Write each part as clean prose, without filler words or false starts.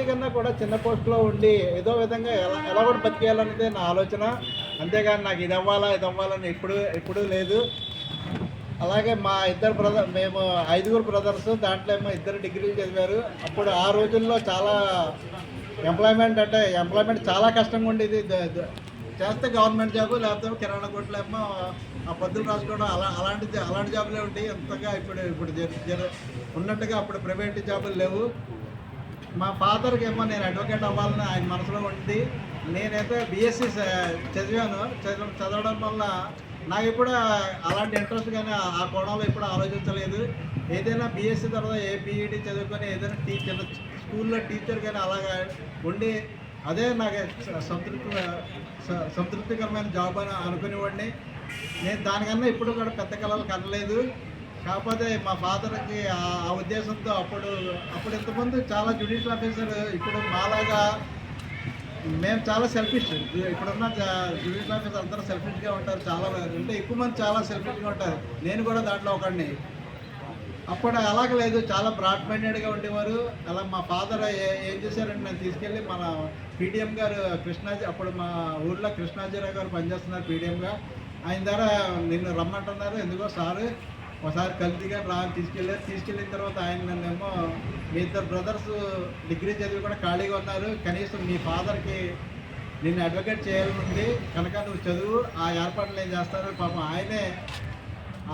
కన్నా కూడా చిన్న పోస్టులో ఉండి ఏదో విధంగా ఎలా కూడా బతికేయాలన్నదే నా ఆలోచన. అంతేగాని నాకు ఇది అవ్వాలని ఎప్పుడూ లేదు. అలాగే మా మేము 5 బ్రదర్స్, దాంట్లో ఏమో 2 డిగ్రీలు చదివారు. అప్పుడు ఆ రోజుల్లో చాలా ఎంప్లాయ్మెంట్ చాలా కష్టంగా ఉండేది. చేస్తే గవర్నమెంట్ జాబు, లేకపోతే కిరాణా కొట్లు ఏమో ఆ పద్దులు రాసుకోవడం అలాంటి జాబులే ఉంటాయి. ఎంతగా ఇప్పుడు ఉన్నట్టుగా అప్పుడు ప్రైవేట్ జాబులు లేవు. మా ఫాదర్కి ఏమో నేను అడ్వకేట్ అవ్వాలని ఆయన మనసులో ఉంది. నేనైతే బీఎస్సీ చదవడం వల్ల నాకు ఇప్పుడు అలాంటి ఇంట్రెస్ట్ కానీ ఆ కోణంలో ఇప్పుడు ఆలోచించలేదు. ఏదైనా బీఎస్సీ తర్వాత బీఈడీ చదువుకొని ఏదైనా స్కూల్లో టీచర్ కానీ అలాగా ఉండి అదే నాకు సంతృప్తికరమైన జాబ్ అని అనుకునేవాడిని. నేను దానికన్నా ఇప్పుడు కూడా పెద్ద కళలు కనలేదు. కాకపోతే మా ఫాదర్కి ఆ ఉద్దేశంతో అప్పుడు ఇంతకుముందు చాలా జ్యుడిషియల్ ఆఫీసర్ ఇప్పుడు మాలాగా మేము చాలా సెల్ఫిష్. ఇప్పుడున్న జ్యుడిషియల్ ఆఫీసర్ అందరూ సెల్ఫిష్గా ఉంటారు. చాలా అంటే ఎక్కువ మంది చాలా సెల్ఫిష్గా ఉంటారు. నేను కూడా దాంట్లో ఒకడిని. అప్పుడు అలాగ లేదు, చాలా బ్రాడ్ మైండెడ్గా ఉండేవారు. అలా మా ఫాదర్ ఏం చేశారంటే నేను తీసుకెళ్ళి మన పీడిఎం గారు అప్పుడు మా ఊళ్ళో కృష్ణాజీరావు గారు పనిచేస్తున్నారు పీడిఎంగా. ఆయన ద్వారా నిన్ను రమ్మంటున్నారు, ఎందుకో సారు ఒకసారి కల్తీగా అని తీసుకెళ్ళిన తర్వాత ఆయన నన్నేమో మీ 2 బ్రదర్స్ డిగ్రీ చదివి కూడా ఖాళీగా ఉన్నారు, కనీసం మీ ఫాదర్కి నిన్ను అడ్వకేట్ చేయాలనుంది కనుక నువ్వు చదువు, ఆ ఏర్పాట్లు ఏం చేస్తారు. పాపం ఆయనే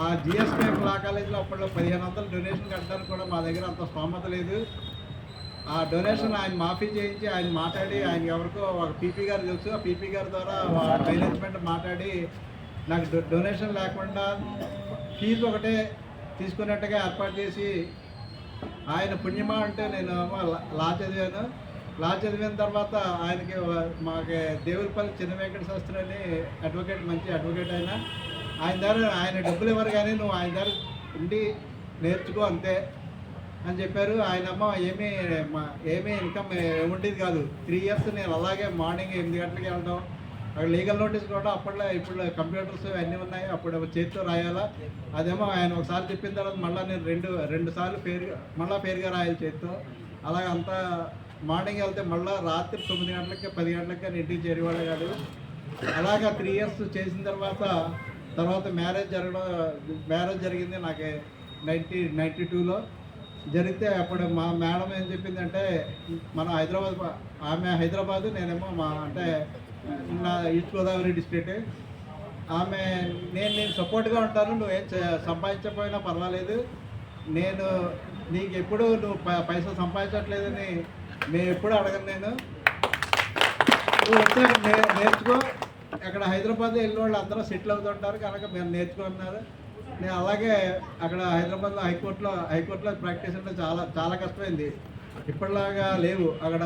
ఆ జిఎస్పీ లా కాలేజీలో అప్పట్లో 1500 డొనేషన్ కట్టడానికి కూడా మా దగ్గర అంత స్తోమత లేదు. ఆ డొనేషన్ ఆయన మాఫీ చేయించి ఆయన మాట్లాడి, ఆయన ఎవరికో ఒక పీపీ గారు తెలుసు, ఆ పీపీ గారి ద్వారా మేనేజ్మెంట్ మాట్లాడి నాకు డొనేషన్ లేకుండా ఫీజు ఒకటే తీసుకున్నట్టుగా ఏర్పాటు చేసి, ఆయన పుణ్యమా అంటే నేను లా చదివిన తర్వాత ఆయనకి మాకు దేవులపల్లి చిన్న వెంకట శాస్త్రి అని మంచి అడ్వకేట్ ఆయన ద్వారా ఆయన డబ్బులు ఇవ్వరు కానీ నువ్వు ఆయన ద్వారా ఉండి నేర్చుకో అంతే అని చెప్పారు. ఆయనమ్మ ఏమీ ఇన్కమ్ ఏముండేది కాదు. 3 ఇయర్స్ నేను అలాగే మార్నింగ్ 8 గంటలకి వెళ్ళడం, అక్కడ లీగల్ నోటీస్ కూడా ఇప్పుడు కంప్యూటర్స్ అన్నీ ఉన్నాయి, అప్పుడు చేతితో రాయాలా. అదేమో ఆయన ఒకసారి చెప్పిన తర్వాత మళ్ళీ నేను రెండు సార్లు పేరుగా రాయాలి చేతితో. అలాగే అంతా మార్నింగ్ వెళ్తే మళ్ళీ రాత్రి 9 గంటలకి 10 గంటలకి నేను ఇంటికి చేరేవాడే కాదు. అలాగా 3 ఇయర్స్ చేసిన తర్వాత మ్యారేజ్ జరిగింది నాకు 1992లో జరిగితే. అప్పుడు మా మేడం ఏం చెప్పిందంటే, మనం ఆమె హైదరాబాదు, నేనేమో నా ఈస్ట్ గోదావరి డిస్ట్రిక్ట్. నేను సపోర్ట్గా ఉంటాను, నువ్వేం సంపాదించకపోయినా పర్వాలేదు, నీకు ఎప్పుడు నువ్వు పైసలు సంపాదించట్లేదని నేను ఎప్పుడు అడగను. నువ్వు వచ్చే నేర్చుకో, అక్కడ హైదరాబాద్ వెళ్ళిన వాళ్ళు అందరూ సెటిల్ అవుతుంటారు కనుక మేము నేర్చుకున్నారు. నేను అలాగే అక్కడ హైదరాబాద్లో హైకోర్టులో ప్రాక్టీస్ అంటే చాలా కష్టమైంది. ఇప్పటిలాగా లేవు. అక్కడ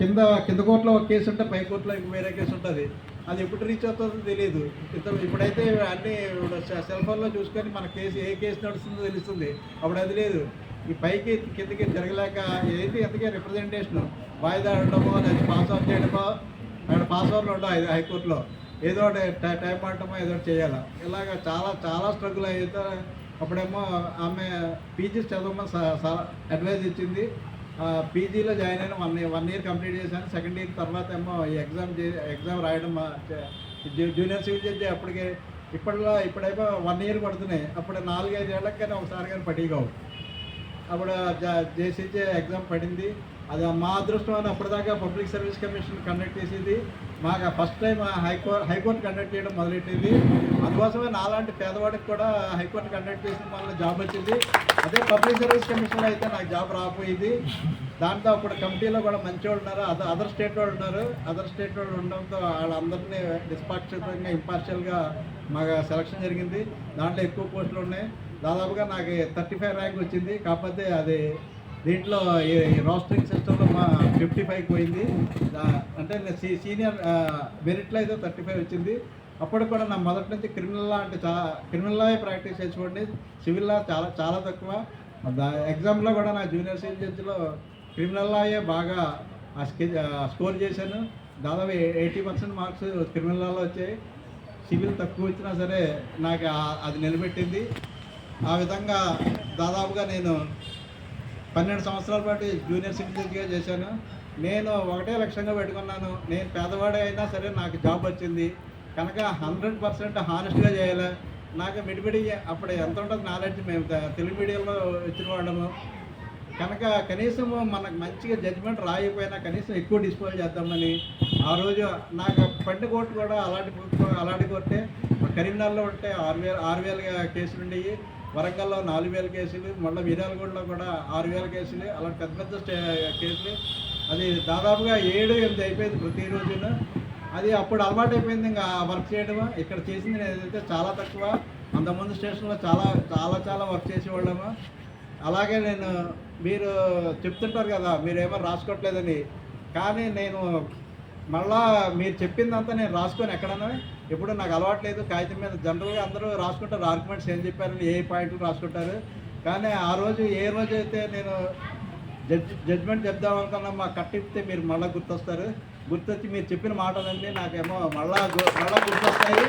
కింద కోర్టులో ఒక కేసు ఉంటే పై కోర్టులో ఇంక వేరే కేసు ఉంటుంది. అది ఎప్పుడు రీచ్ అవుతుందో తెలియదు. ఇప్పుడైతే అన్నీ సెల్ ఫోన్లో చూసుకొని మన ఏ కేసు నడుస్తుందో తెలుస్తుంది. అప్పుడు అది లేదు. ఈ పైకి కిందకి జరగలేక ఎందుకే రిప్రజెంటేషను వాయిదా ఉండడమో, లేదా పాస్ ఆఫ్ చేయడమో, అక్కడ పాస్ ఓవర్లు ఉండవు హైకోర్టులో, ఏదో టైం పడటమో ఏదో చేయాలి. ఇలాగ చాలా స్ట్రగుల్ అయితే అప్పుడేమో ఆమె పీజీ చదవమని అడ్వైజ్ ఇచ్చింది. పీజీలో జాయిన్ అయిన 1 year కంప్లీట్ చేశాను. సెకండ్ ఇయర్ తర్వాత ఏమో ఎగ్జామ్ రాయడం జూనియర్ సివిల్ జడ్జి ఇప్పుడేమో 1 year పడుతున్నాయి. అప్పుడు 4-5 ఏళ్ళకి కానీ ఒకసారి కానీ పట్టిగావు. అప్పుడు జేసీజీ ఎగ్జామ్ పడింది. అది మా అదృష్టం అని అప్పటిదాకా పబ్లిక్ సర్వీస్ కమిషన్ కండక్ట్ చేసేది. మాకు ఫస్ట్ టైం హైకోర్టు కండక్ట్ చేయడం మొదలెట్టింది. అందుకోసమే నాలాంటి పేదవాడికి కూడా హైకోర్టు కండక్ట్ చేసిన వల్ల జాబ్ వచ్చింది. అదే పబ్లిక్ సర్వీస్ కమిషన్లో అయితే నాకు జాబ్ రాకపోయింది. దాంతో అప్పుడు కమిటీలో కూడా మంచి వాళ్ళు ఉన్నారు, అదర్ స్టేట్ వాళ్ళు ఉన్నారు. అదర్ స్టేట్ వాళ్ళు ఉండడంతో వాళ్ళందరినీ నిష్పాక్షితంగా ఇంపార్షియల్గా మాకు సెలక్షన్ జరిగింది. దాంట్లో ఎక్కువ పోస్టులు ఉన్నాయి. దాదాపుగా నాకు 35 ర్యాంక్ వచ్చింది. కాకపోతే అది దీంట్లో రోస్టరింగ్ సిస్టంలో మా 55కి పోయింది. అంటే సీనియర్ మెరిట్లో అయితే 35 వచ్చింది. అప్పుడు కూడా నా మొదటి నుంచి క్రిమినల్ లా ప్రాక్టీస్ చేసుకోండి, సివిల్ లా చాలా తక్కువ. ఎగ్జామ్లో కూడా నా జూనియర్ సివిల్ జడ్జిలో క్రిమినల్ లాయే బాగా స్కోర్ చేశాను. దాదాపు 80% మార్క్స్ క్రిమినల్ లాలో వచ్చాయి. సివిల్ తక్కువ వచ్చినా సరే నాకు అది నిలబెట్టింది. ఆ విధంగా దాదాపుగా నేను 12 సంవత్సరాల పాటు జూనియర్ సిటిజన్గా చేశాను. నేను ఒకటే లక్ష్యంగా పెట్టుకున్నాను, నేను పేదవాడే అయినా సరే నాకు జాబ్ వచ్చింది కనుక 100% హానెస్ట్గా చేయాలి. నాకు మిడిమిడి అప్పుడు ఎంత ఉంటుంది నాలెడ్జ్, మేము తెలుగు మీడియంలో వచ్చిన వాళ్ళము కనుక కనీసం మనకు మంచిగా జడ్జిమెంట్ రాయిపోయినా కనీసం ఎక్కువ డిస్పోజ్ చేద్దామని ఆ రోజు నాకు పండు కోర్టు కూడా అలాంటి కోర్టే కరీంనగర్లో ఉంటే 6,000 కేసులు ఉండేవి, వరంగల్లో 4,000 కేసులు, మళ్ళీ మిర్యాలగూడలో కూడా 6,000 కేసులు, అలాంటి పెద్ద పెద్ద కేసులు. అది దాదాపుగా 7-8 అయిపోయింది ప్రతిరోజున. అది అప్పుడు అలవాటు అయిపోయింది ఇంకా వర్క్ చేయడం. ఇక్కడ చేసింది ఏదైతే చాలా తక్కువ, అంతకుముందు స్టేషన్లో చాలా చాలా చాలా వర్క్ చేసేవాళ్ళము. అలాగే నేను మీరు చెప్తుంటారు కదా మీరేమో రాసుకోవట్లేదని, కానీ నేను మళ్ళా మీరు చెప్పిందంతా నేను రాసుకొని ఎక్కడన్నా ఎప్పుడు నాకు అలవాట్లేదు. కాగితం మీద జనరల్గా అందరూ రాసుకుంటారు, ఆర్గ్యుమెంట్స్ ఏం చెప్పారని ఏ పాయింట్లు రాసుకుంటారు. కానీ ఆ రోజు ఏ రోజు అయితే నేను జడ్జ్మెంట్ చెప్దాం అనుకున్నా మా కట్టిస్తే మీరు మళ్ళీ గుర్తొచ్చి మీరు చెప్పిన మాటలన్నీ నాకేమో మళ్ళా గుర్తొస్తాయి.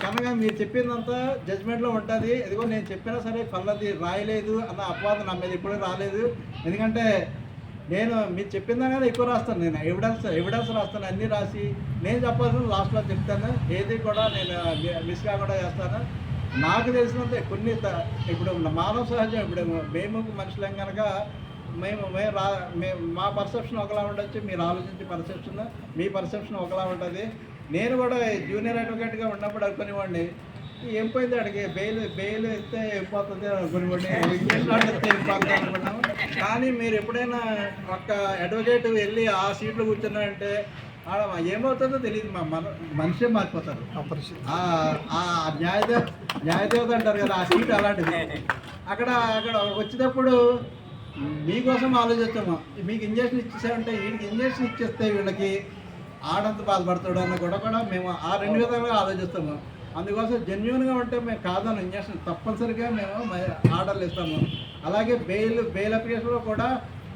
కనుక మీరు చెప్పిందంతా జడ్జ్మెంట్లో ఉంటుంది. ఇదిగో నేను చెప్పినా సరే పల్లది రాయలేదు అన్న అపవాదం నా మీద ఎప్పుడూ రాలేదు. ఎందుకంటే నేను మీరు చెప్పిందనే ఎక్కువ రాస్తాను, నేను ఎవిడెన్స్ రాస్తాను, అన్నీ రాసి నేను చెప్పాల్సిన లాస్ట్లో చెప్తాను. ఏది కూడా నేను మిస్ కాకుండా చేస్తాను. నాకు తెలిసినంత కొన్ని ఇప్పుడు మానవ సహజం, ఇప్పుడు మేము మనుషులం కనుక మేము మా పర్సెప్షన్ ఒకలా ఉండొచ్చు, మీరు ఆలోచించే పర్సెప్షన్ మీ పర్సెప్షన్ ఒకలా ఉంటుంది. నేను కూడా జూనియర్ అడ్వకేట్గా ఉన్నప్పుడు అనుకునేవాడిని ఏం పోయింది అడిగి బెయిల్ ఇస్తే ఏం పోతుంది అనుకునేవాడిని, ఇంగ్లీష్ ఇస్తే ఏం పోతుంది అనుకున్నాము. కానీ మీరు ఎప్పుడైనా ఒక అడ్వకేట్ వెళ్ళి ఆ సీట్లో కూర్చున్నారంటే ఆడ ఏమవుతుందో తెలియదు, మనిషే మారిపోతారు. న్యాయదేవత అంటారు కదా, ఆ సీట్ అలాంటిది. అక్కడ వచ్చేటప్పుడు మీకోసం ఆలోచిస్తాము. మీకు ఇంజక్షన్ ఇచ్చేసామంటే వీడికి ఇంజక్షన్ ఇచ్చేస్తే వీళ్ళకి ఆడంత బాధపడతాడు అన్న కూడా మేము ఆ 2 విధాలుగా ఆలోచిస్తాము. అందుకోసం జెన్యున్గా ఉంటే మేము కాదని ఇంజక్షన్ తప్పనిసరిగా మేము ఆర్డర్లు ఇస్తాము. అలాగే బెయిల్ అప్లికేషన్లో కూడా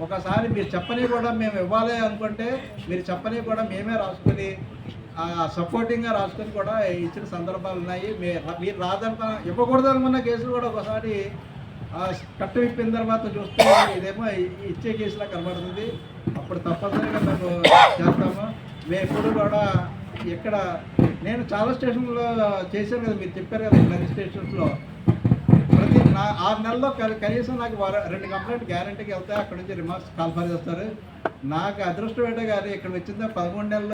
ఒకసారి మీరు చెప్పని కూడా మేము ఇవ్వాలి అనుకుంటే మీరు చెప్పని కూడా మేమే రాసుకొని సపోర్టింగ్గా రాసుకొని కూడా ఇచ్చిన సందర్భాలు ఉన్నాయి. మీరు ఇవ్వకూడదు అనుకున్న కేసులు కూడా ఒకసారి కట్టు విప్పిన తర్వాత చూస్తే ఇదేమో ఇచ్చే కేసులా కనబడుతుంది. అప్పుడు తప్పనిసరిగా మేము చేస్తాము. మేము ఎప్పుడు కూడా ఇక్కడ నేను చాలా స్టేషన్లో చేశాను కదా, మీరు చెప్పారు కదా, 10 స్టేషన్స్లో ప్రతి 6 నెలల్లో కనీసం నాకు 2 కంప్లైంట్ గ్యారంటీకి వెళ్తే అక్కడ నుంచి రిమార్క్స్ కాల్ఫర్ చేస్తారు. నాకు అదృష్టం ఏంటో కానీ ఇక్కడ వచ్చిందా 13 నెలలు